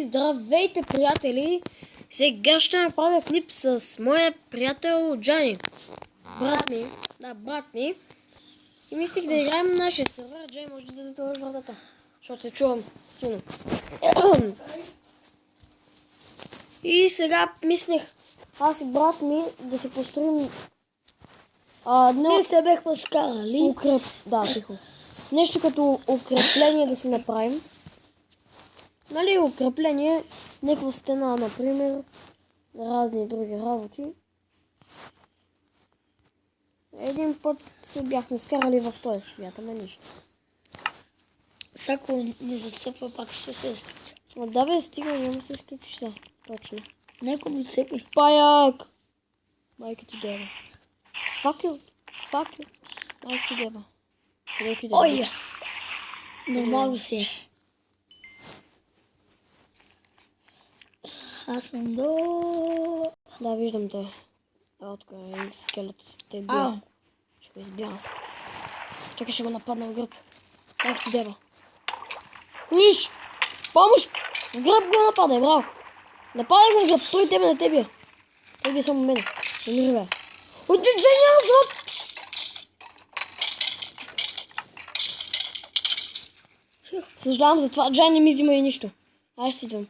Здравейте, приятели! Сега ще направя клип с моя приятел Джани. Брат ми. И мислих да играем на нашия сервер. Джани, може да затвориш вратата, защото се чувам силно. И сега мислех аз и брат ми да се построим Ние се бехме скарали. тихо. Нещо като укрепление да си направим. Нали, укрепление, някаква стена, например, разни други работи. Един път се бяхме скарали в този свят, ама нищо. Всяко ни зацепва, пак ще се изключи. Да бе, стига, няма се изключи сега. Точно. Неко ми цепи. Паяк! Майка ти дева. Факел. Майка ти дева. Ой, нормално си е. Аз съм до... Да, виждам те. Тук е скелет. Те бия. Ще го избия аз. Чакай, ще го нападна в гръб. Майка ти дева. Виж! Помощ! В гръб го нападай, браво! Нападай го в гръб, той тебе на тебе. Той би само мене. Умири, бе. От Джани няма живот! Съжалявам за това. Джани не ми взима и нищо. Аз си идвам.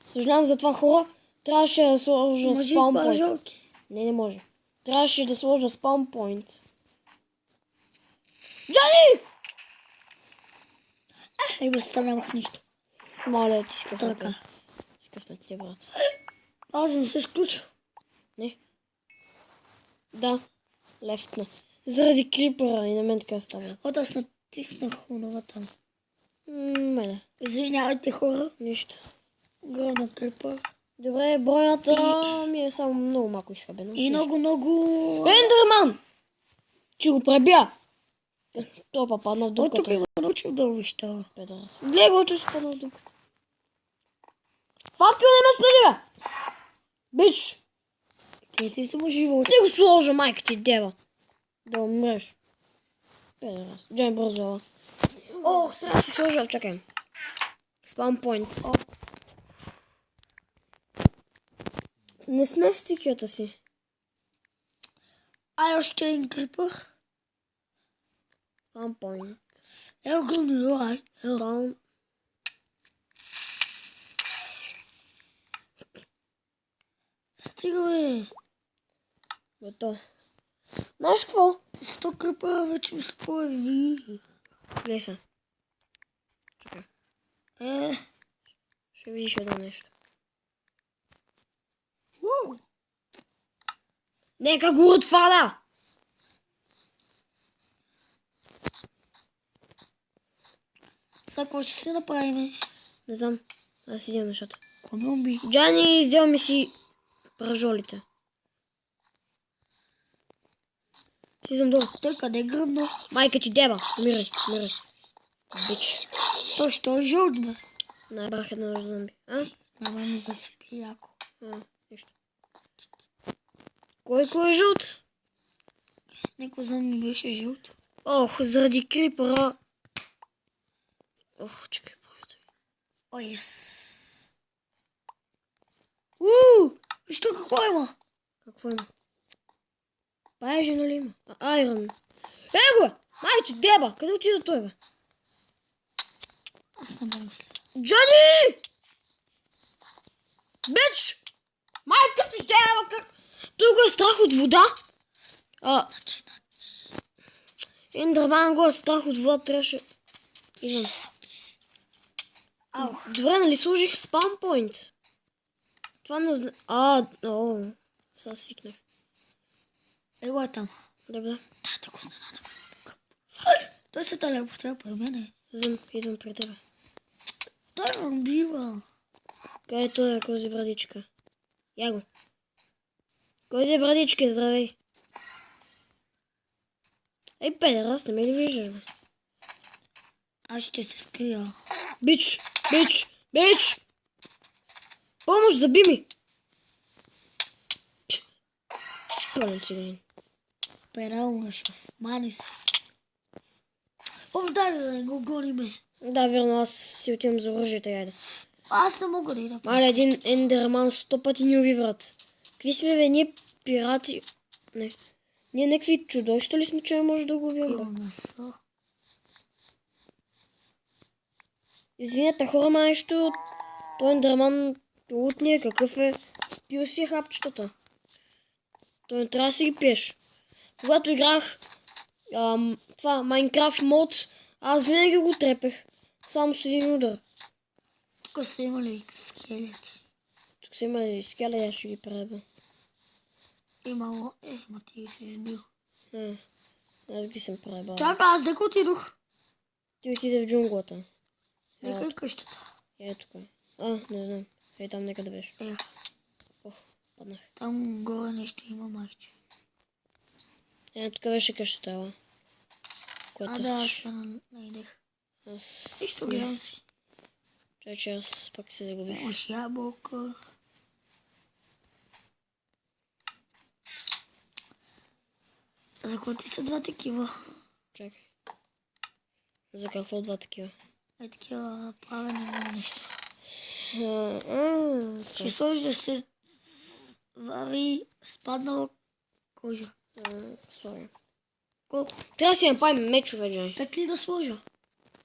Съжалявам за това, хора. Трябваше да сложа спаунпойнт. Не може. Трябваше да сложа спаунпойнт. Джани! Ей, бе, нямах нищо. Моля, ти си късмет. Така. Си късмет, ти, брат. Аз не се изключа. Не. Да. Лефтна. Заради крипера и на мен така става. От аз натиснах онова там. Мене. Извинявайте, хора. Нищо. Гръмна крипър. Добре, бойната ми е само много малко изхабена. И много... Ендерман! Че го пребия! Той падна в От дупката. тук има научил да увищава. Педрас. Гледай го, той си падна в дупката. Факел, не ме следи, бе! Бич! Ти си му живот. Ти го сложа, майка ти дева. Да умреш. Педрас. Джани, бързо. О, сега си сложа, чакай. Спаунпойнт. Не сме в стикията си. Ай, още един крипър. Спаунпойнт. Ево го милай. Спаун... Стига, бе. Готово. Знаеш какво? 100 крипъра вече ми се появи. Гледай се. Чакай. Ще видиш едно нещо. Нека го отвада! Сега какво ще си направим? Не знам. Аз си взема нещата. Комби. Джани, взел ми си пражолите. Си съм долу. Той къде е гръмна? Майка ти деба. Умирай. Бич. Той ще е жълт, бе. Набрах едно зомби. На мен ми зацепи яко. Нищо. Кой е жълт? Некой зомби беше жълт. Ох, заради крипера. Ох, чакай, боята. О, ес. Вижте какво има? Какво има? Паежи, нали има? Айрон. Его! Майче, деба! Къде отида той, бе? Аз не мога след. Джани! Бич! Майка ти деба! Как? Той го е страх от вода? Ендерман го е страх от вода, трябваше... Идвам. Добре, нали сложих спаунпойнт? Това не знае... Сега свикнах. Его е там. Добре. Да го знам. Той се телепортира при мене. Идвам при тебе. Той ме убива. Къде е той, кози брадичка? Я го. Кози брадичка, здравей. Ей, педерас, не ме ли виждаш, бе? Аз ще се скрия. Бич! Помощ, заби ми! Пълен циганин. Перал мъж. Мани се. Повдай да не го гониме. Да, верно, аз си отивам за оръжието, яйде. Аз не мога да идам. Маля, един ендерман 100 пъти ни уби, брат. Какви сме, бе? Ние пирати... Не. Ние някакви чудовища ли сме, че не може да го убием, бе? Имам месо. Извинете, хора, ма нещо... Той ендерман лут ли е? Какъв е? Пил си хапчетата. Той не трябва да си ги пиеш. Когато играх това Майнкрафт мод, аз винаги го трепех. Само с един удар. Тук са имали скелети. Тук са имали скелети, аз ще ги пребя. Имало... ма ти се избил. Аз ги съм пребал. Чакай, аз дека отидох. Ти отиде в джунглата. Нека е къщата. Е, тук. Не знам. Ей, там нека да беше. Ох, паднах. Там горе нещо има, майче. Тук беше къщата, ела. Да, аз ще найдех. Нищо, гледам си. Че аз пак се загубих. Имаш ябълка. За кой ти са два такива? Чакай. За какво два такива? Е такива правене на нещо. Ще Ще сложи да се вари спаднала кожа. слагам. Колко? Трябва да си направим мечове, Джай. 5 ли да сложа?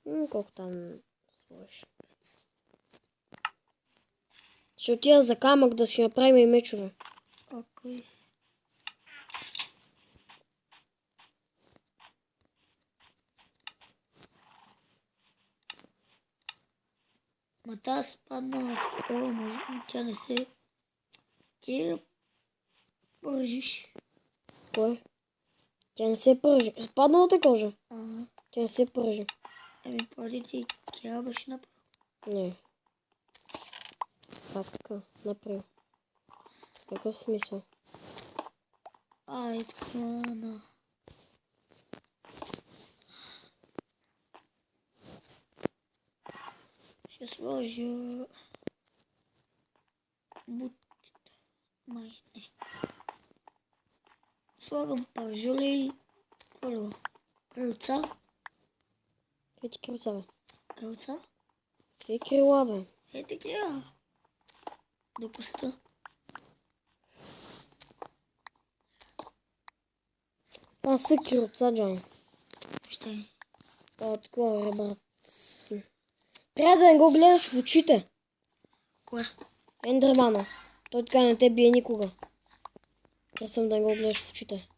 Колко там сложиш? Ще отида за камък да си направим и мечове. Окей. Ма тази спаднала такова, може тя не се... Ти я пържиш. Кое? Тя не се пържи. Спадналата кожа? Ага. Тя не се пържи. Ами преди ти кя беше направил? Не. Така, направил. Какъв смисъл? Ай, така, на... Ще сложа... бутчета. Май, не. Слагам пържоли. Какво? Крилца. Какви ти крилца, бе? Крилца. Какви крила, бе? Е, такива. До коста. Това са крилца, Джон. Ще. Такова, брат. Трябва да не го гледаш в очите. Кое? Ендермана. Той така не те бие никога. Трябва съм да не го гледаш в очите.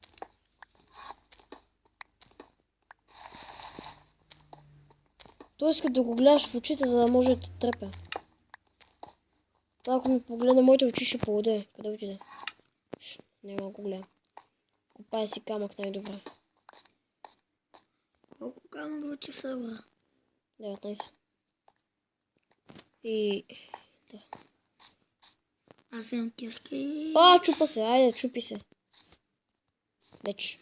Той иска да го гледаш в очите, за да може да те трепе. Това ако ми погледне моите очи, ще поводе. Къде отиде? Няма го гледам. Копай си камък най-добре. Колко камък вече са, бе? 19. И... да. Аз имам кирка и... Чупа се, айде, чупи се. Вече.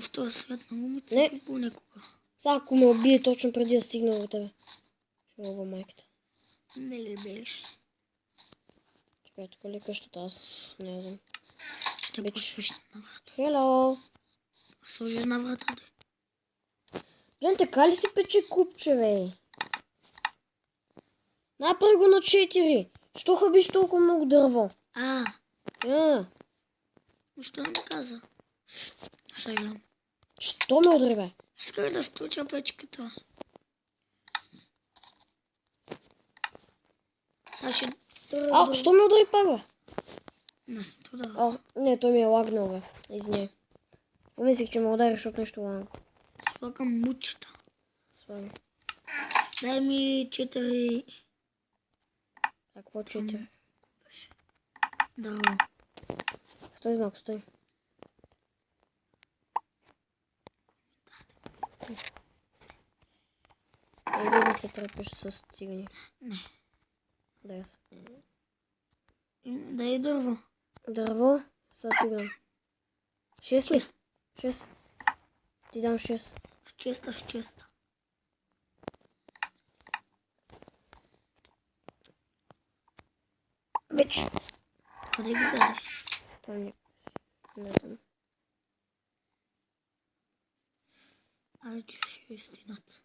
В този свят много му Не. цепи понекога. Сега ако ме убие точно преди да стигна до тебе. Ще мога майката. Не ли бе? Чакай, тук ли е къщата? Аз не знам. Ще посвеща на врата. Хело! Сложи на вратата. Жен, така ли се пече купче, бе? Направи го на 4. Що хабиш толкова много дърво? Защо не каза? Сега. Що ме удари, бе? Исках да включа печката. Сега ще... Що ме удари пак, бе? Не съм туда. Не, той ми е лагнал, бе. Извиня. Помислих, че ме удари, защото нещо лагна. Слагам мучета. Слагам. Дай ми 4... Какво 4? Да. Стой, малко, стой. Иди да се трепеш с цигани. Не. Дай. Дай дърво. Дърво? Сега ти дам. 6 ли? 6. Ти дам 6. В честа. Вече. Къде ги даде? Там не знам. Айде, ще е истината.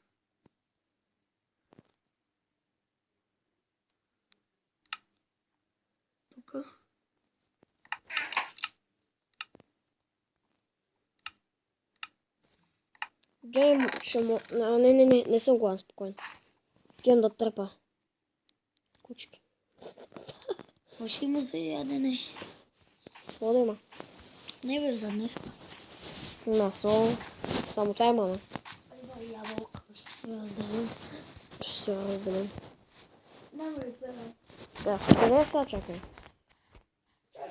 Джейм ще му... Не съм главен, спокойно. Гейм да тръпа. Кучки. Може има за ядене. Какво да има? Не бе, за днес. Има сол. Само това има, не? Има ябълка. Ще се разделим. Ще се разделим. Не ме разбирам. Да, къде е сега, чакай?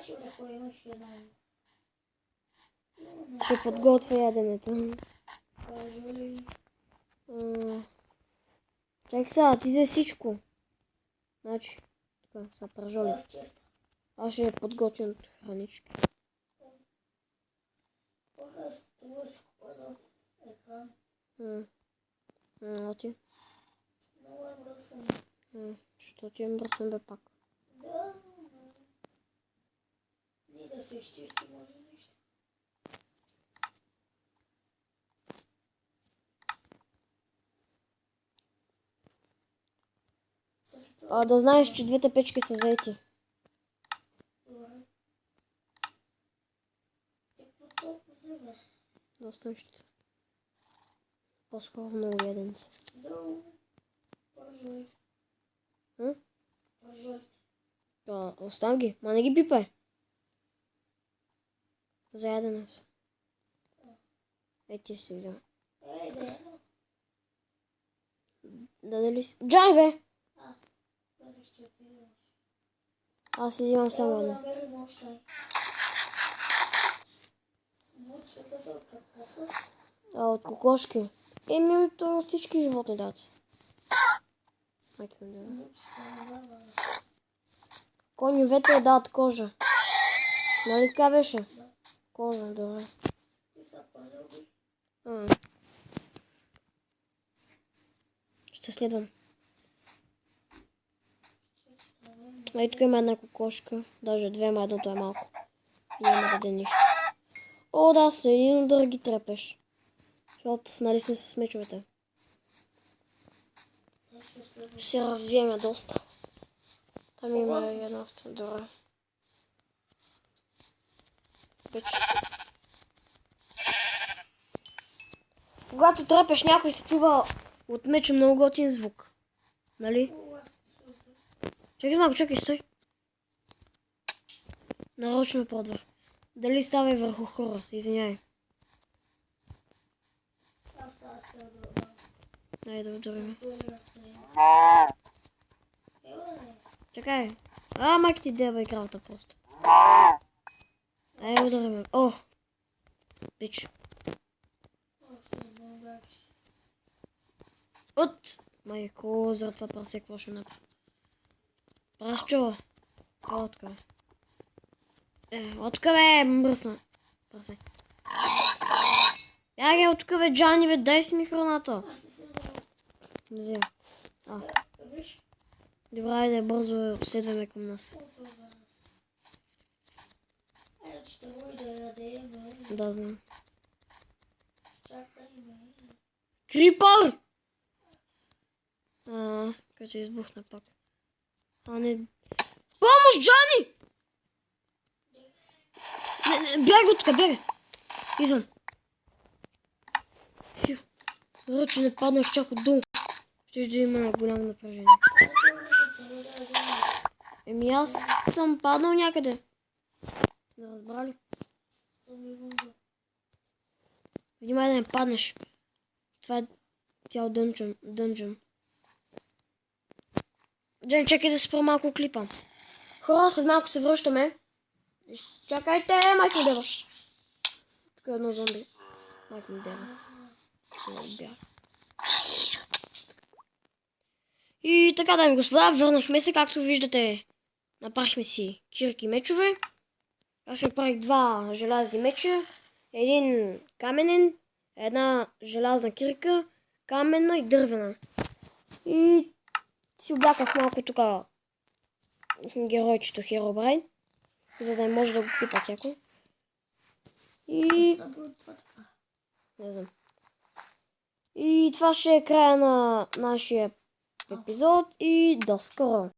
Чакай, ще да имаш една. Ще подготвя яденето. Кажи. Чакай сега, ти за всичко. Значи, така, са пържоли. Аз ще подготвям от хранички. Оти. Много е мръсен. Що ти е мръсен бе пак? Да, знам. Ни да се изчисти, може нищо. Да знаеш, че двете печки са заети. Добре. Какво толкова вземе? Доста нещица. По-скоро много яденци. Взел пържоли. Пържолите. Оставям ги. Ма не ги пипай. За ядене са. Ти ще ги взема. Да едно. Да дали си? Джай бе! Казах, че ти имаш. Аз си взимам само Да едно. намерим още. Мучетата от какво са? От кокошки. То всички животни дадат. Майки ми дава. Мучетата дава. Конювете дават кожа. Нали така беше? Кожа, добре. И са пържоли. Ще следвам. Ей, тук има една кокошка. Даже две, ма едното е малко. Няма да даде нищо. О, да, с един удар ги трепеш. Защото нали сме с мечовете. Ще се развиеме доста. Там има една овца. Добре. Вече. Когато трепеш някой се чува от меча много готин звук. Нали? Чакай малко, чакай, стой. Нарочно ме продва. Дали ставай върху хора? Извинявай. Дай да ударим. Чакай. Майки ти дева игралата просто. Ай, ударим. О! Пич. От! Майко, за това прасе, какво ще направи? Прасчо. Отка. Отка бе, мръсна. Прасе. Бягай отка бе, Джани бе, дай си ми храната. Не взема. Добре, айде бързо следваме към нас. Да, знам. Крипър! Като избухна пак. Не... Помощ, Джани! Бягай от тук, бягай! Извън. Че не паднах чак отдолу. Ще да има голямо напрежение. Аз съм паднал някъде. Не разбра ли? Внимай да не паднеш. Това е цял дънжън. Джен, чакай да спра малко клипа. Хора, след малко се връщаме. Чакайте, майко ми дева. Тук е едно зомби. Майко ми дева. И така, дами и господа, върнахме се, както виждате. Направихме си кирки мечове. Аз си направих два желязни меча. Един каменен, една желязна кирка, каменна и дървена. И си обляках малко тук геройчето Херобрайн, за да може да го пипат яко. И... не знам. И това ще е края на нашия епизод и до скоро!